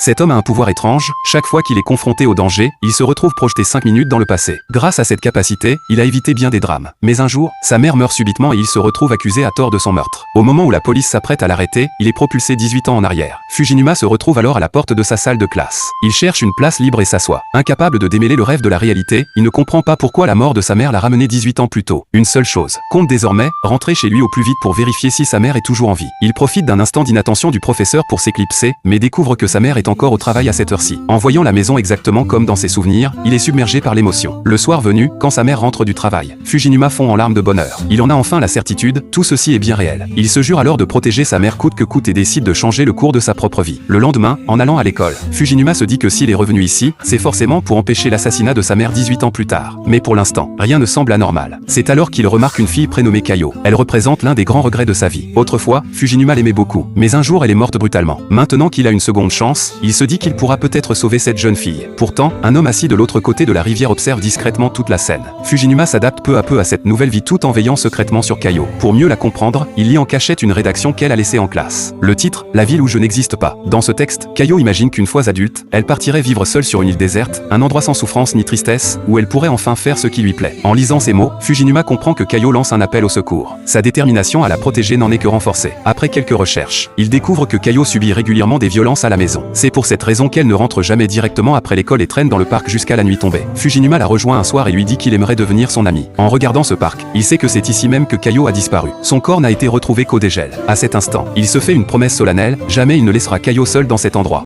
Cet homme a un pouvoir étrange, chaque fois qu'il est confronté au danger, il se retrouve projeté 5 minutes dans le passé. Grâce à cette capacité, il a évité bien des drames. Mais un jour, sa mère meurt subitement et il se retrouve accusé à tort de son meurtre. Au moment où la police s'apprête à l'arrêter, il est propulsé 18 ans en arrière. Fujinuma se retrouve alors à la porte de sa salle de classe. Il cherche une place libre et s'assoit. Incapable de démêler le rêve de la réalité, il ne comprend pas pourquoi la mort de sa mère l'a ramené 18 ans plus tôt. Une seule chose, compte désormais, rentrer chez lui au plus vite pour vérifier si sa mère est toujours en vie. Il profite d'un instant d'inattention du professeur pour s'éclipser, mais découvre que sa mère est encore au travail à cette heure-ci. En voyant la maison exactement comme dans ses souvenirs, il est submergé par l'émotion. Le soir venu, quand sa mère rentre du travail, Fujinuma fond en larmes de bonheur. Il en a enfin la certitude, tout ceci est bien réel. Il se jure alors de protéger sa mère coûte que coûte et décide de changer le cours de sa propre vie. Le lendemain, en allant à l'école, Fujinuma se dit que s'il est revenu ici, c'est forcément pour empêcher l'assassinat de sa mère 18 ans plus tard. Mais pour l'instant, rien ne semble anormal. C'est alors qu'il remarque une fille prénommée Kayo. Elle représente l'un des grands regrets de sa vie. Autrefois, Fujinuma l'aimait beaucoup, mais un jour elle est morte brutalement. Maintenant qu'il a une seconde chance, il se dit qu'il pourra peut-être sauver cette jeune fille. Pourtant, un homme assis de l'autre côté de la rivière observe discrètement toute la scène. Fujinuma s'adapte peu à peu à cette nouvelle vie tout en veillant secrètement sur Kayo. Pour mieux la comprendre, il lit en cachette une rédaction qu'elle a laissée en classe. Le titre, La ville où je n'existe pas. Dans ce texte, Kayo imagine qu'une fois adulte, elle partirait vivre seule sur une île déserte, un endroit sans souffrance ni tristesse, où elle pourrait enfin faire ce qui lui plaît. En lisant ces mots, Fujinuma comprend que Kayo lance un appel au secours. Sa détermination à la protéger n'en est que renforcée. Après quelques recherches, il découvre que Kayo subit régulièrement des violences à la maison. C'est pour cette raison qu'elle ne rentre jamais directement après l'école et traîne dans le parc jusqu'à la nuit tombée. Fujinuma la rejoint un soir et lui dit qu'il aimerait devenir son ami. En regardant ce parc, il sait que c'est ici même que Kayo a disparu. Son corps n'a été retrouvé qu'au dégel. À cet instant, il se fait une promesse solennelle, jamais il ne laissera Kayo seul dans cet endroit.